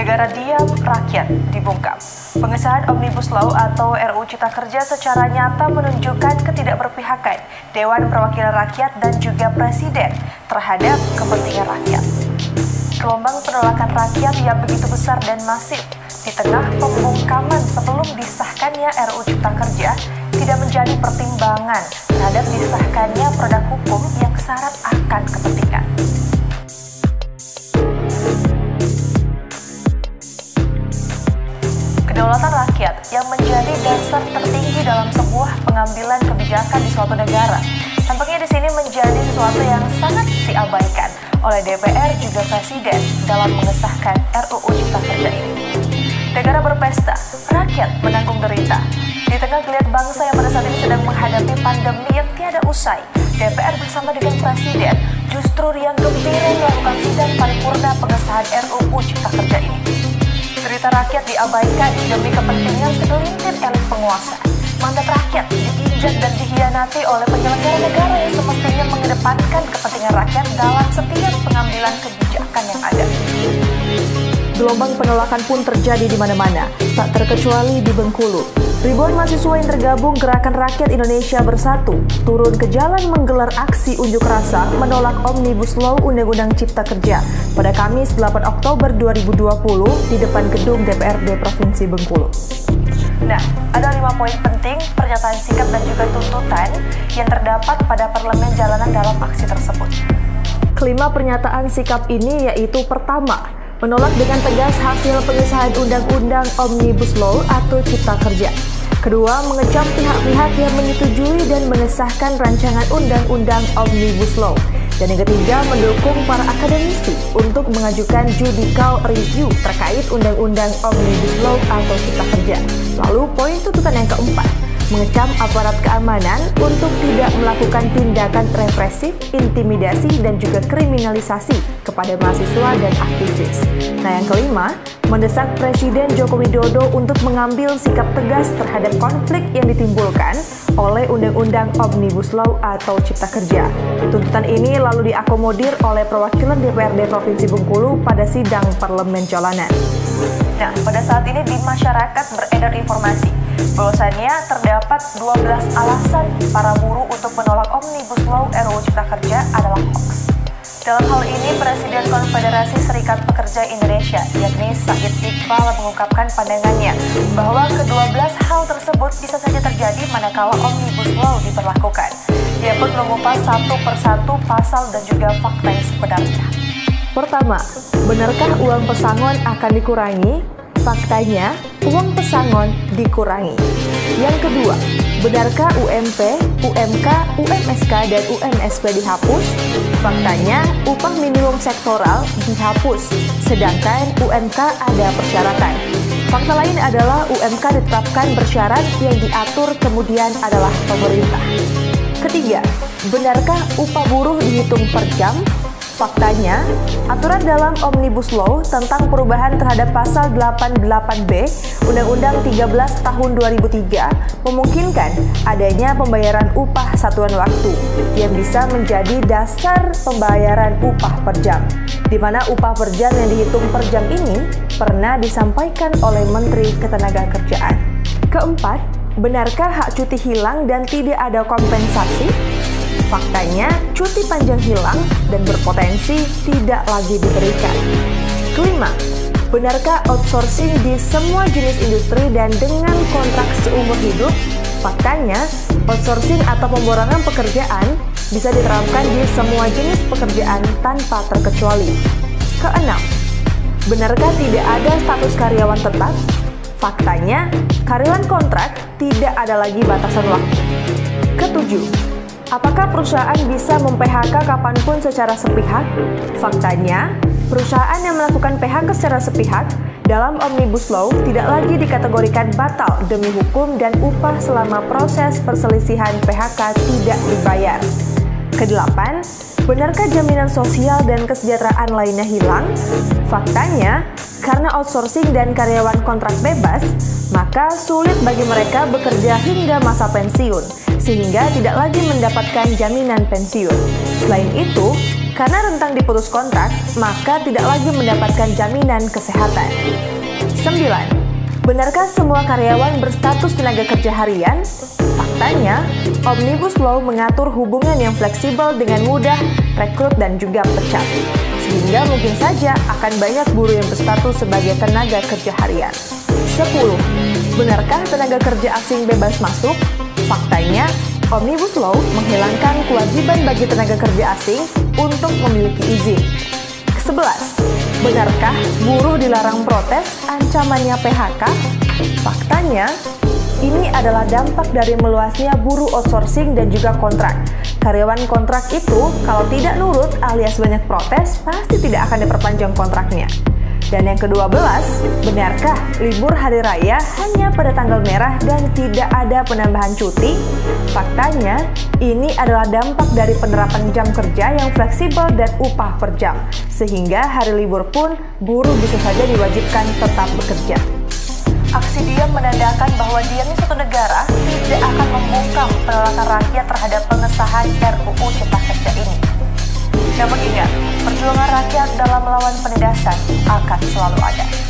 Negara diam, rakyat dibungkam. Pengesahan Omnibus Law atau RUU Cipta Kerja secara nyata menunjukkan ketidakberpihakan Dewan Perwakilan Rakyat dan juga Presiden terhadap kepentingan rakyat. Gelombang penolakan rakyat yang begitu besar dan masif di tengah pembungkaman sebelum disahkannya RUU Cipta Kerja tidak menjadi pertimbangan terhadap disahkannya produk hukum yang syarat akan kepentingan. Kedaulatan rakyat yang menjadi dasar tertinggi dalam sebuah pengambilan kebijakan di suatu negara tampaknya di sini menjadi sesuatu yang sangat diabaikan oleh DPR juga Presiden dalam mengesahkan RUU Cipta Kerja ini. Negara berpesta, rakyat menanggung derita. Di tengah geliat bangsa yang pada saat ini sedang menghadapi pandemi yang tiada usai, DPR bersama dengan Presiden justru riang gembira melakukan sidang paripurna pengesahan RUU Cipta Kerja ini. Derita rakyat diabaikan demi kepentingan segelintir elit penguasa. Mandat rakyat diinjak dan dihianati oleh penyelenggara negara yang semestinya mengedepankan kepentingan rakyat dalam setiap pengambilan kebijakan yang ada. Gelombang penolakan pun terjadi di mana-mana, tak terkecuali di Bengkulu. Ribuan mahasiswa yang tergabung Gerakan Rakyat Indonesia Bersatu turun ke jalan menggelar aksi unjuk rasa menolak Omnibus Law Undang-Undang Cipta Kerja pada Kamis 8 Oktober 2020 di depan gedung DPRD Provinsi Bengkulu. Nah, ada 5 poin penting pernyataan sikap dan juga tuntutan yang terdapat pada parlemen jalanan dalam aksi tersebut. Kelima pernyataan sikap ini yaitu pertama, menolak dengan tegas hasil pengesahan Undang-Undang Omnibus Law atau Cipta Kerja. Kedua, mengecam pihak-pihak yang menyetujui dan mengesahkan rancangan Undang-Undang Omnibus Law. Dan yang ketiga, mendukung para akademisi untuk mengajukan judicial review terkait Undang-Undang Omnibus Law atau Cipta Kerja. Lalu poin tuntutan yang keempat, mengecam aparat keamanan untuk tidak melakukan tindakan represif, intimidasi, dan juga kriminalisasi kepada mahasiswa dan aktivis. Nah, yang kelima, mendesak Presiden Joko Widodo untuk mengambil sikap tegas terhadap konflik yang ditimbulkan oleh Undang-Undang Omnibus Law atau Cipta Kerja. Tuntutan ini lalu diakomodir oleh perwakilan DPRD Provinsi Bengkulu pada sidang parlemen jalanan. Nah, pada saat ini di masyarakat beredar informasi bahwasannya terdapat 12 alasan para buruh untuk menolak Omnibus Law RUU Cipta Kerja adalah hoax. Dalam hal ini, Presiden Konfederasi Serikat Pekerja Indonesia, yakni Said Iqbal, mengungkapkan pandangannya bahwa ke-12 hal tersebut bisa saja terjadi manakala Omnibus Law diberlakukan. Dia pun mengupas satu persatu pasal dan juga fakta yang sebenarnya. Pertama, benarkah uang pesangon akan dikurangi? Faktanya, uang pesangon dikurangi. Yang kedua, benarkah UMP, UMK, UMSK, dan UMSP dihapus? Faktanya, upah minimum sektoral dihapus, sedangkan UMK ada persyaratan. Fakta lain adalah UMK ditetapkan bersyarat yang diatur kemudian adalah pemerintah. Ketiga, benarkah upah buruh dihitung per jam? Faktanya, aturan dalam Omnibus Law tentang perubahan terhadap pasal 88B Undang-Undang 13 tahun 2003 memungkinkan adanya pembayaran upah satuan waktu yang bisa menjadi dasar pembayaran upah per jam, di mana upah per jam yang dihitung per jam ini pernah disampaikan oleh Menteri Ketenagakerjaan. Keempat, benarkah hak cuti hilang dan tidak ada kompensasi? Faktanya, cuti panjang hilang dan berpotensi tidak lagi diberikan. Kelima, benarkah outsourcing di semua jenis industri dan dengan kontrak seumur hidup? Faktanya, outsourcing atau pemborongan pekerjaan bisa diterapkan di semua jenis pekerjaan tanpa terkecuali. Keenam, benarkah tidak ada status karyawan tetap? Faktanya, karyawan kontrak tidak ada lagi batasan waktu. Ketujuh, apakah perusahaan bisa mem-PHK kapanpun secara sepihak? Faktanya, perusahaan yang melakukan PHK secara sepihak dalam Omnibus Law tidak lagi dikategorikan batal demi hukum dan upah selama proses perselisihan PHK tidak dibayar. Kedelapan, benarkah jaminan sosial dan kesejahteraan lainnya hilang? Faktanya, karena outsourcing dan karyawan kontrak bebas, maka sulit bagi mereka bekerja hingga masa pensiun, sehingga tidak lagi mendapatkan jaminan pensiun. Selain itu, Karena rentang diputus kontrak, maka tidak lagi mendapatkan jaminan kesehatan. 9. Benarkah semua karyawan berstatus tenaga kerja harian? Faktanya, Omnibus Law mengatur hubungan yang fleksibel dengan mudah, rekrut dan juga pecat. Sehingga mungkin saja akan banyak buruh yang berstatus sebagai tenaga kerja harian. 10. Benarkah tenaga kerja asing bebas masuk? Faktanya, Omnibus Law menghilangkan kewajiban bagi tenaga kerja asing untuk memiliki izin. 11. Benarkah buruh dilarang protes ancamannya PHK? Faktanya, ini adalah dampak dari meluasnya buruh outsourcing dan juga kontrak. Karyawan kontrak itu kalau tidak nurut alias banyak protes, pasti tidak akan diperpanjang kontraknya. Dan yang ke-12, benarkah libur hari raya hanya pada tanggal merah dan tidak ada penambahan cuti? Faktanya, ini adalah dampak dari penerapan jam kerja yang fleksibel dan upah per jam. Sehingga hari libur pun buruh bisa saja diwajibkan tetap bekerja. Aksi diam menandakan bahwa diamnya suatu negara tidak akan membungkam penolakan rakyat terhadap pengesahan RUU Cipta Kerja ini. Namun ingat, perjuangan rakyat dalam melawan penindasan akan selalu ada.